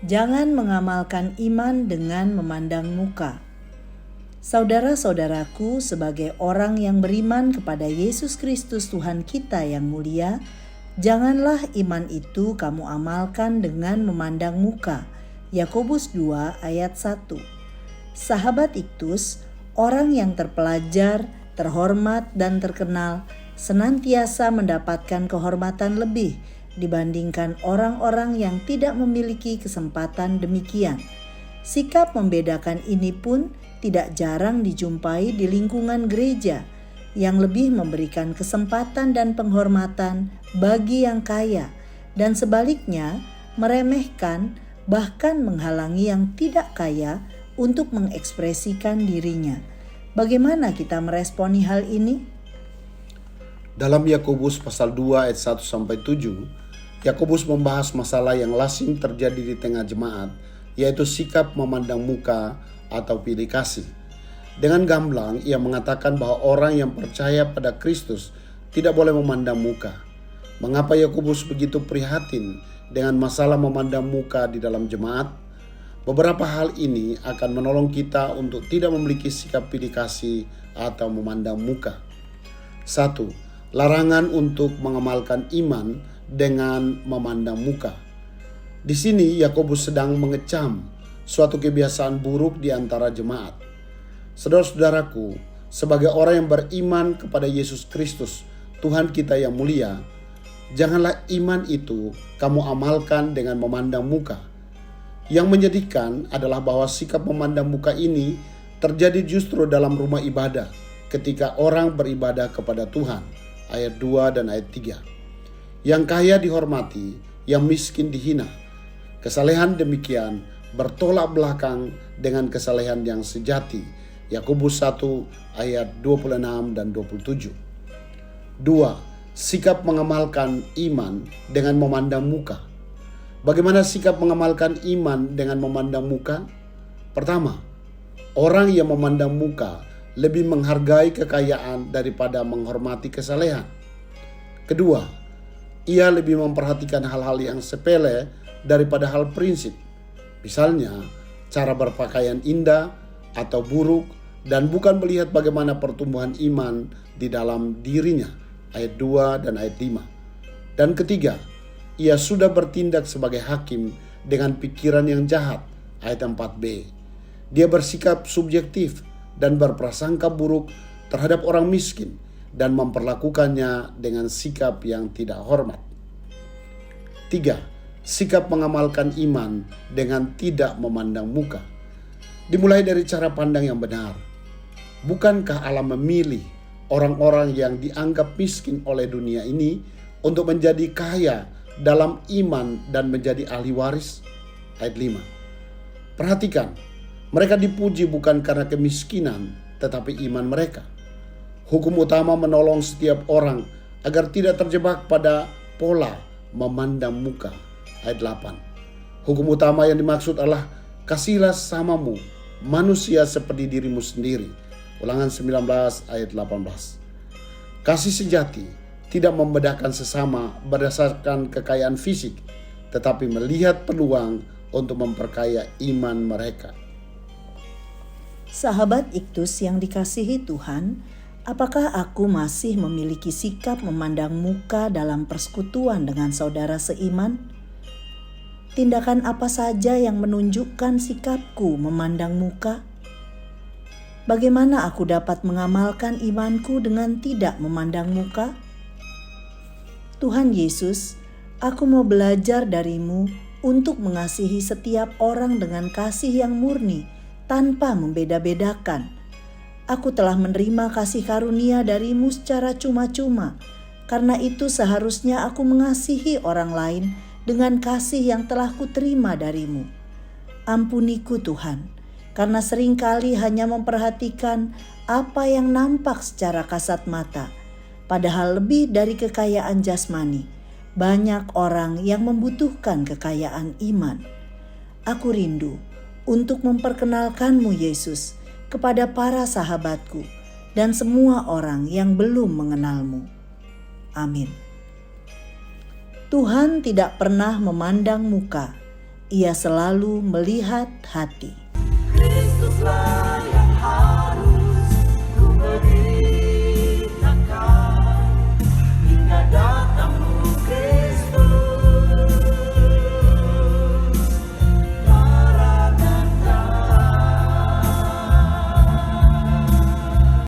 Jangan mengamalkan iman dengan memandang muka. Saudara-saudaraku, sebagai orang yang beriman kepada Yesus Kristus Tuhan kita yang mulia, janganlah iman itu kamu amalkan dengan memandang muka. Yakobus 2 ayat 1. Sahabat Iktus, orang yang terpelajar, terhormat dan terkenal, senantiasa mendapatkan kehormatan lebih dibandingkan orang-orang yang tidak memiliki kesempatan demikian. Sikap membedakan ini pun tidak jarang dijumpai di lingkungan gereja yang lebih memberikan kesempatan dan penghormatan bagi yang kaya dan sebaliknya meremehkan bahkan menghalangi yang tidak kaya untuk mengekspresikan dirinya. Bagaimana kita meresponi hal ini? Dalam Yakobus pasal 2 ayat 1-7, Yakobus membahas masalah yang lazim terjadi di tengah jemaat, yaitu sikap memandang muka atau pilih kasih. Dengan gamblang, ia mengatakan bahwa orang yang percaya pada Kristus tidak boleh memandang muka. Mengapa Yakobus begitu prihatin dengan masalah memandang muka di dalam jemaat? Beberapa hal ini akan menolong kita untuk tidak memiliki sikap pilih kasih atau memandang muka. 1. Larangan untuk mengamalkan iman dengan memandang muka. Di sini Yakobus sedang mengecam suatu kebiasaan buruk di antara jemaat. Saudara-saudaraku, sebagai orang yang beriman kepada Yesus Kristus, Tuhan kita yang mulia, janganlah iman itu kamu amalkan dengan memandang muka. Yang menyedihkan adalah bahwa sikap memandang muka ini terjadi justru dalam rumah ibadah ketika orang beribadah kepada Tuhan. Ayat 2 dan ayat 3. Yang kaya dihormati, yang miskin dihina. Kesalehan demikian bertolak belakang dengan kesalehan yang sejati. Yakobus 1 ayat 26 dan 27. 2. Sikap mengamalkan iman dengan memandang muka. Bagaimana sikap mengamalkan iman dengan memandang muka? Pertama, orang yang memandang muka lebih menghargai kekayaan daripada menghormati kesalehan. Kedua, ia lebih memperhatikan hal-hal yang sepele daripada hal prinsip. Misalnya, cara berpakaian indah atau buruk dan bukan melihat bagaimana pertumbuhan iman di dalam dirinya. Ayat 2 dan ayat 5. Dan ketiga, ia sudah bertindak sebagai hakim dengan pikiran yang jahat. Ayat 4b. Dia bersikap subjektif dan berprasangka buruk terhadap orang miskin dan memperlakukannya dengan sikap yang tidak hormat. 3. Sikap mengamalkan iman dengan tidak memandang muka. Dimulai dari cara pandang yang benar. Bukankah Allah memilih orang-orang yang dianggap miskin oleh dunia ini untuk menjadi kaya dalam iman dan menjadi ahli waris? Ayat 5. Perhatikan, mereka dipuji bukan karena kemiskinan, tetapi iman mereka. Hukum utama menolong setiap orang agar tidak terjebak pada pola memandang muka. Ayat 8. Hukum utama yang dimaksud adalah kasihilah samamu manusia seperti dirimu sendiri. Ulangan 19 ayat 18. Kasih sejati tidak membedakan sesama berdasarkan kekayaan fisik, tetapi melihat peluang untuk memperkaya iman mereka. Sahabat Iktus yang dikasihi Tuhan, apakah aku masih memiliki sikap memandang muka dalam persekutuan dengan saudara seiman? Tindakan apa saja yang menunjukkan sikapku memandang muka? Bagaimana aku dapat mengamalkan imanku dengan tidak memandang muka? Tuhan Yesus, aku mau belajar darimu untuk mengasihi setiap orang dengan kasih yang murni tanpa membeda-bedakan. Aku telah menerima kasih karunia darimu secara cuma-cuma. Karena itu seharusnya aku mengasihi orang lain dengan kasih yang telah kuterima darimu. Ampuniku Tuhan, karena seringkali hanya memperhatikan apa yang nampak secara kasat mata. Padahal lebih dari kekayaan jasmani, banyak orang yang membutuhkan kekayaan iman. Aku rindu untuk memperkenalkanmu Yesus kepada para sahabatku dan semua orang yang belum mengenalmu. Amin. Tuhan tidak pernah memandang muka. Ia selalu melihat hati. Kristuslah